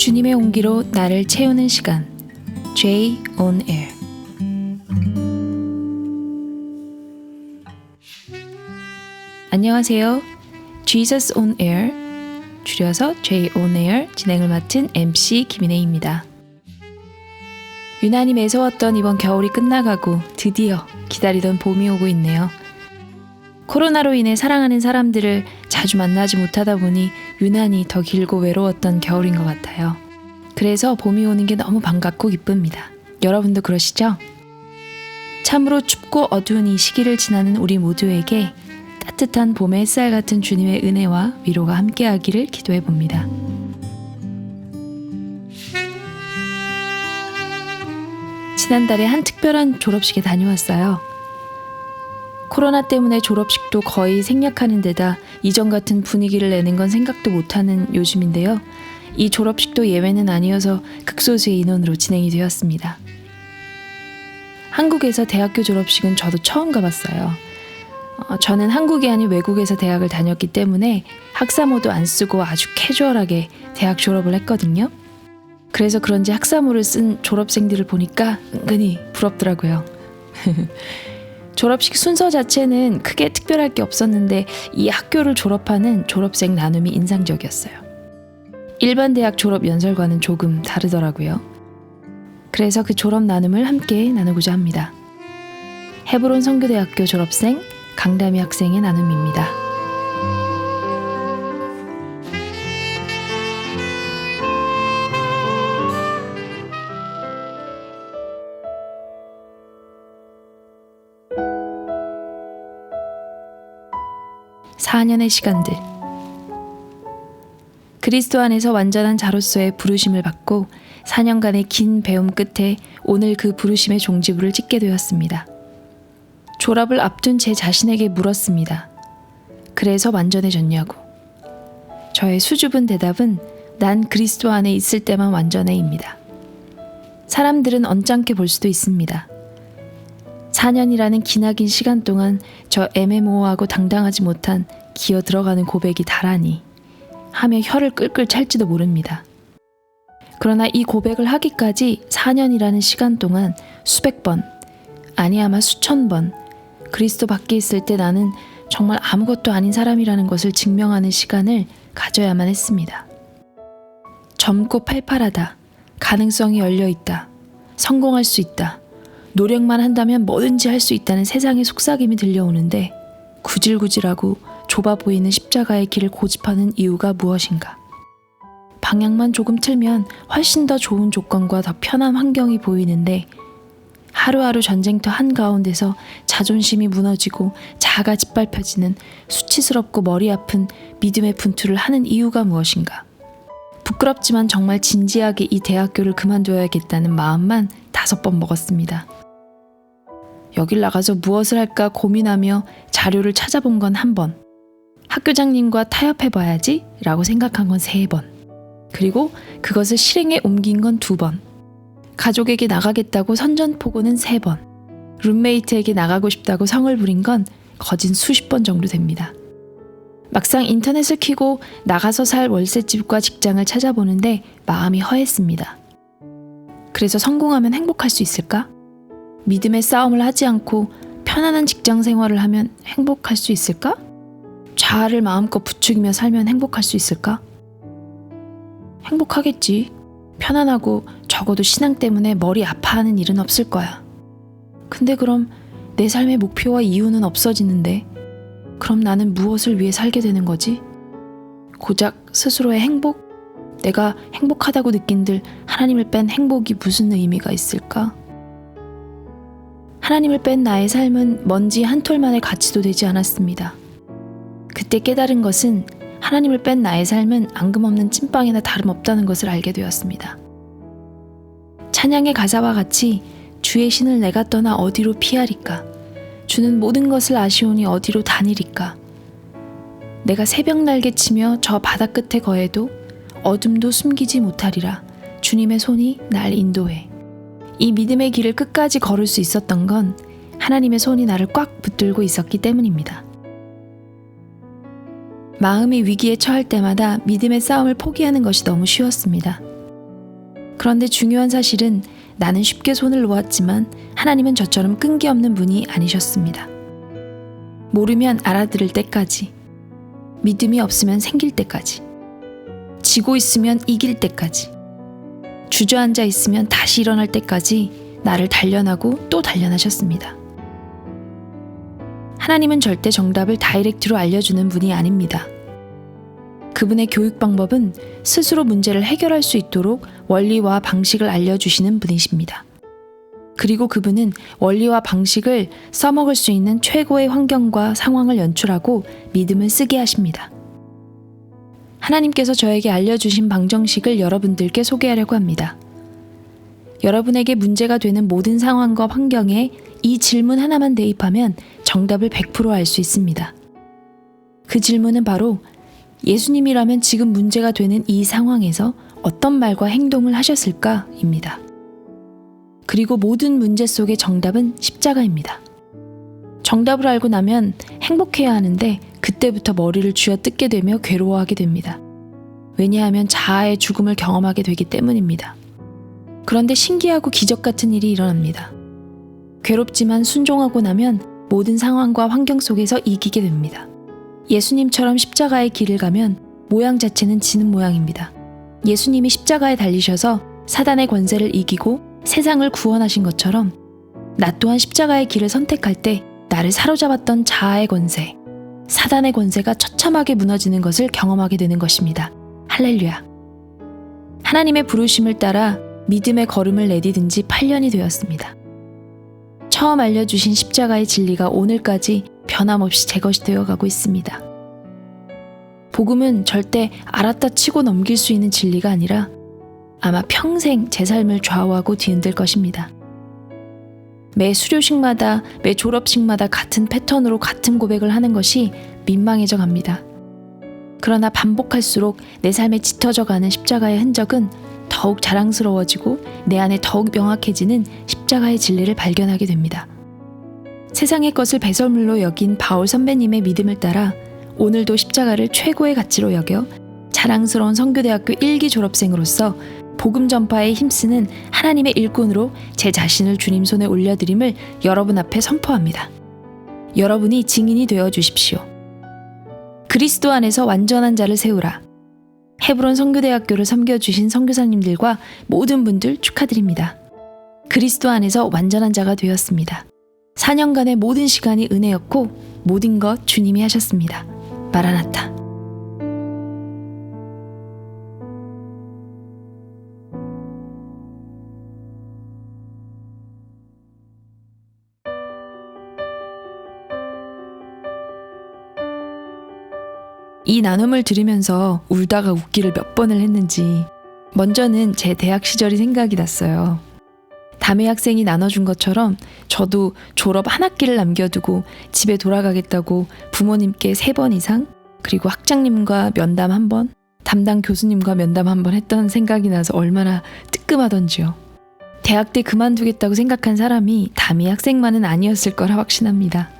주님의 온기로 나를 채우는 시간 J on Air. 안녕하세요. Jesus on Air, 줄여서 J on Air 진행을 맡은 MC 김인혜입니다. 유난히 매서웠던 이번 겨울이 끝나가고 드디어 기다리던 봄이 오고 있네요. 코로나로 인해 사랑하는 사람들을 자주 만나지 못하다 보니 유난히 더 길고 외로웠던 겨울인 것 같아요. 그래서 봄이 오는 게 너무 반갑고 기쁩니다. 여러분도 그러시죠? 참으로 춥고 어두운 이 시기를 지나는 우리 모두에게 따뜻한 봄의 햇살 같은 주님의 은혜와 위로가 함께하기를 기도해 봅니다. 지난달에 한 특별한 졸업식에 다녀왔어요. 코로나 때문에 졸업식도 거의 생략하는 데다 이전 같은 분위기를 내는 건 생각도 못하는 요즘인데요. 이 졸업식도 예외는 아니어서 극소수의 인원으로 진행이 되었습니다. 한국에서 대학교 졸업식은 저도 처음 가봤어요. 저는 한국이 아닌 외국에서 대학을 다녔기 때문에 학사모도 안 쓰고 아주 캐주얼하게 대학 졸업을 했거든요. 그래서 그런지 학사모를 쓴 졸업생들을 보니까 은근히 부럽더라고요. 졸업식 순서 자체는 크게 특별할 게 없었는데 이 학교를 졸업하는 졸업생 나눔이 인상적이었어요. 일반 대학 졸업 연설과는 조금 다르더라고요. 그래서 그 졸업 나눔을 함께 나누고자 합니다. 헤브론 선교대학교 졸업생 강다미 학생의 나눔입니다. (4년의) 시간들. 그리스도 안에서 완전한 자로서의 부르심을 받고 4년간의 긴 배움 끝에 오늘 그 부르심의 종지부를 찍게 되었습니다. 졸업을 앞둔 제 자신에게 물었습니다. 그래서 완전해졌냐고. 저의 수줍은 대답은 난 그리스도 안에 있을 때만 완전해입니다. 사람들은 언짢게 볼 수도 있습니다. 4년이라는 기나긴 시간 동안 저 애매모호하고 당당하지 못한 기어 들어가는 고백이 다라니 하며 혀를 끌끌 찰지도 모릅니다. 그러나 이 고백을 하기까지 4년이라는 시간 동안 수백 번, 아니 아마 수천 번 그리스도 밖에 있을 때 나는 정말 아무것도 아닌 사람이라는 것을 증명하는 시간을 가져야만 했습니다. 젊고 팔팔하다, 가능성이 열려있다, 성공할 수 있다, 노력만 한다면 뭐든지 할 수 있다는 세상의 속삭임이 들려오는데 구질구질하고 좁아 보이는 십자가의 길을 고집하는 이유가 무엇인가? 방향만 조금 틀면 훨씬 더 좋은 조건과 더 편한 환경이 보이는데 하루하루 전쟁터 한가운데서 자존심이 무너지고 자아가 짓밟혀지는 수치스럽고 머리 아픈 믿음의 분투를 하는 이유가 무엇인가? 부끄럽지만 정말 진지하게 이 대학교를 그만둬야겠다는 마음만 5번 먹었습니다. 여길 나가서 무엇을 할까 고민하며 자료를 찾아본 건 1번, 학교장님과 타협해봐야지 라고 생각한 건 3번, 그리고 그것을 실행에 옮긴 건 2번, 가족에게 나가겠다고 선전포고는 3번, 룸메이트에게 나가고 싶다고 성을 부린 건 거진 수십 번 정도 됩니다. 막상 인터넷을 켜고 나가서 살 월세집과 직장을 찾아보는데 마음이 허했습니다. 그래서 성공하면 행복할 수 있을까? 믿음의 싸움을 하지 않고 편안한 직장 생활을 하면 행복할 수 있을까? 자아를 마음껏 부추기며 살면 행복할 수 있을까? 행복하겠지. 편안하고 적어도 신앙 때문에 머리 아파하는 일은 없을 거야. 근데 그럼 내 삶의 목표와 이유는 없어지는데 그럼 나는 무엇을 위해 살게 되는 거지? 고작 스스로의 행복? 내가 행복하다고 느낀들 하나님을 뺀 행복이 무슨 의미가 있을까? 하나님을 뺀 나의 삶은 먼지 한 톨만의 가치도 되지 않았습니다. 그때 깨달은 것은 하나님을 뺀 나의 삶은 앙금 없는 찐빵이나 다름없다는 것을 알게 되었습니다. 찬양의 가사와 같이 주의 신을 내가 떠나 어디로 피하리까? 주는 모든 것을 아시오니 어디로 다니리까? 내가 새벽 날개치며 저 바다 끝에 거해도 어둠도 숨기지 못하리라. 주님의 손이 날 인도해. 이 믿음의 길을 끝까지 걸을 수 있었던 건 하나님의 손이 나를 꽉 붙들고 있었기 때문입니다. 마음이 위기에 처할 때마다 믿음의 싸움을 포기하는 것이 너무 쉬웠습니다. 그런데 중요한 사실은 나는 쉽게 손을 놓았지만 하나님은 저처럼 끈기 없는 분이 아니셨습니다. 모르면 알아들을 때까지, 믿음이 없으면 생길 때까지, 지고 있으면 이길 때까지, 주저앉아 있으면 다시 일어날 때까지 나를 단련하고 또 단련하셨습니다. 하나님은 절대 정답을 다이렉트로 알려주는 분이 아닙니다. 그분의 교육 방법은 스스로 문제를 해결할 수 있도록 원리와 방식을 알려주시는 분이십니다. 그리고 그분은 원리와 방식을 써먹을 수 있는 최고의 환경과 상황을 연출하고 믿음을 쓰게 하십니다. 하나님께서 저에게 알려주신 방정식을 여러분들께 소개하려고 합니다. 여러분에게 문제가 되는 모든 상황과 환경에 이 질문 하나만 대입하면 정답을 100% 알 수 있습니다. 그 질문은 바로 예수님이라면 지금 문제가 되는 이 상황에서 어떤 말과 행동을 하셨을까입니다. 그리고 모든 문제 속의 정답은 십자가입니다. 정답을 알고 나면 행복해야 하는데 그때부터 머리를 쥐어뜯게 되며 괴로워하게 됩니다. 왜냐하면 자아의 죽음을 경험하게 되기 때문입니다. 그런데 신기하고 기적 같은 일이 일어납니다. 괴롭지만 순종하고 나면 모든 상황과 환경 속에서 이기게 됩니다. 예수님처럼 십자가의 길을 가면 모양 자체는 지는 모양입니다. 예수님이 십자가에 달리셔서 사단의 권세를 이기고 세상을 구원하신 것처럼 나 또한 십자가의 길을 선택할 때 나를 사로잡았던 자아의 권세, 사단의 권세가 처참하게 무너지는 것을 경험하게 되는 것입니다. 할렐루야. 하나님의 부르심을 따라 믿음의 걸음을 내디딘 지 8년이 되었습니다. 처음 알려주신 십자가의 진리가 오늘까지 변함없이 제 것이 되어가고 있습니다. 복음은 절대 알았다 치고 넘길 수 있는 진리가 아니라 아마 평생 제 삶을 좌우하고 뒤흔들 것입니다. 매 수료식마다, 매 졸업식마다 같은 패턴으로 같은 고백을 하는 것이 민망해져 갑니다. 그러나 반복할수록 내 삶에 짙어져 가는 십자가의 흔적은 더욱 자랑스러워지고 내 안에 더욱 명확해지는 십자가의 진리를 발견하게 됩니다. 세상의 것을 배설물로 여긴 바울 선배님의 믿음을 따라 오늘도 십자가를 최고의 가치로 여겨 자랑스러운 선교대학교 1기 졸업생으로서 복음 전파에 힘쓰는 하나님의 일꾼으로 제 자신을 주님 손에 올려드림을 여러분 앞에 선포합니다. 여러분이 증인이 되어 주십시오. 그리스도 안에서 완전한 자를 세우라. 헤브론 선교대학교를 섬겨주신 선교사님들과 모든 분들 축하드립니다. 그리스도 안에서 완전한 자가 되었습니다. 4년간의 모든 시간이 은혜였고 모든 것 주님이 하셨습니다. 마라나타. 이 나눔을 들으면서 울다가 웃기를 몇 번을 했는지 먼저는 제 대학 시절이 생각이 났어요. 담임 학생이 나눠준 것처럼 저도 졸업 한 학기를 남겨두고 집에 돌아가겠다고 부모님께 3번 이상, 그리고 학장님과 면담 1번, 담당 교수님과 면담 1번 했던 생각이 나서 얼마나 뜨끔하던지요. 대학 때 그만두겠다고 생각한 사람이 담임 학생만은 아니었을 거라 확신합니다.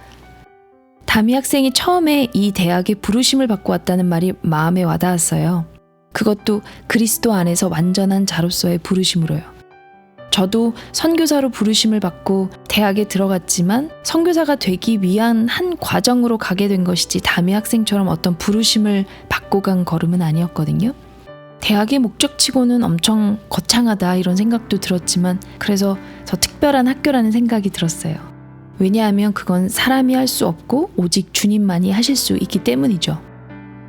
담임 학생이 처음에 이 대학에 부르심을 받고 왔다는 말이 마음에 와닿았어요. 그것도 그리스도 안에서 완전한 자로서의 부르심으로요. 저도 선교사로 부르심을 받고 대학에 들어갔지만 선교사가 되기 위한 한 과정으로 가게 된 것이지 담임 학생처럼 어떤 부르심을 받고 간 걸음은 아니었거든요. 대학의 목적치고는 엄청 거창하다 이런 생각도 들었지만 그래서 더 특별한 학교라는 생각이 들었어요. 왜냐하면 그건 사람이 할 수 없고 오직 주님만이 하실 수 있기 때문이죠.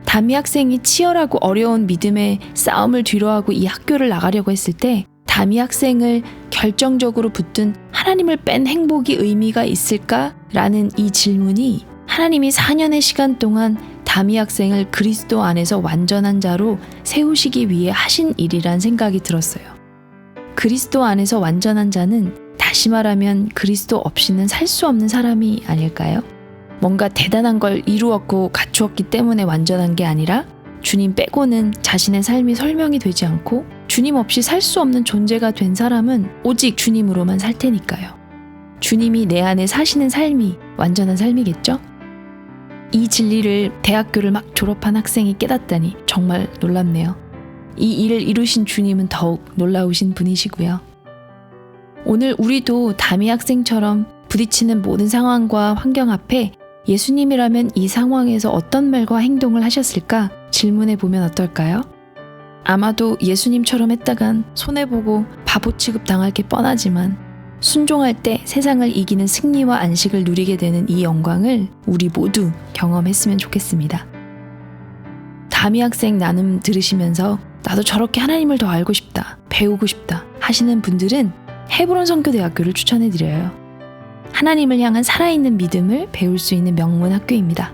담임 학생이 치열하고 어려운 믿음의 싸움을 뒤로하고 이 학교를 나가려고 했을 때 담임 학생을 결정적으로 붙든 하나님을 뺀 행복이 의미가 있을까라는 이 질문이 하나님이 4년의 시간 동안 담임 학생을 그리스도 안에서 완전한 자로 세우시기 위해 하신 일이란 생각이 들었어요. 그리스도 안에서 완전한 자는 다시 말하면 그리스도 없이는 살 수 없는 사람이 아닐까요? 뭔가 대단한 걸 이루었고 갖추었기 때문에 완전한 게 아니라 주님 빼고는 자신의 삶이 설명이 되지 않고 주님 없이 살 수 없는 존재가 된 사람은 오직 주님으로만 살 테니까요. 주님이 내 안에 사시는 삶이 완전한 삶이겠죠? 이 진리를 대학교를 막 졸업한 학생이 깨닫다니 정말 놀랍네요. 이 일을 이루신 주님은 더욱 놀라우신 분이시고요. 오늘 우리도 다미 학생처럼 부딪히는 모든 상황과 환경 앞에 예수님이라면 이 상황에서 어떤 말과 행동을 하셨을까 질문해 보면 어떨까요? 아마도 예수님처럼 했다간 손해보고 바보 취급당할 게 뻔하지만 순종할 때 세상을 이기는 승리와 안식을 누리게 되는 이 영광을 우리 모두 경험했으면 좋겠습니다. 다미 학생 나눔 들으시면서 나도 저렇게 하나님을 더 알고 싶다, 배우고 싶다 하시는 분들은 헤브론 선교대학교를 추천해드려요. 하나님을 향한 살아있는 믿음을 배울 수 있는 명문 학교입니다.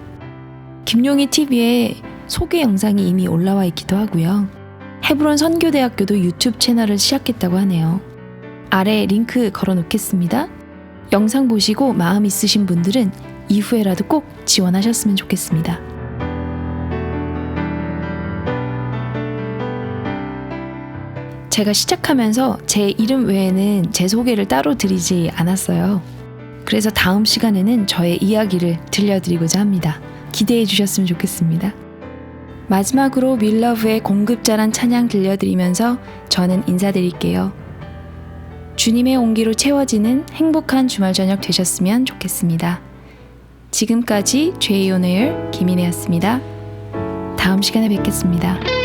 김용희 TV에 소개 영상이 이미 올라와 있기도 하고요. 헤브론 선교대학교도 유튜브 채널을 시작했다고 하네요. 아래 링크 걸어 놓겠습니다. 영상 보시고 마음 있으신 분들은 이후에라도 꼭 지원하셨으면 좋겠습니다. 제가 시작하면서 제 이름 외에는 제 소개를 따로 드리지 않았어요. 그래서 다음 시간에는 저의 이야기를 들려드리고자 합니다. 기대해 주셨으면 좋겠습니다. 마지막으로 밀러브의 공급자란 찬양 들려드리면서 저는 인사드릴게요. 주님의 온기로 채워지는 행복한 주말 저녁 되셨으면 좋겠습니다. 지금까지 J On Air 김인혜였습니다. 다음 시간에 뵙겠습니다.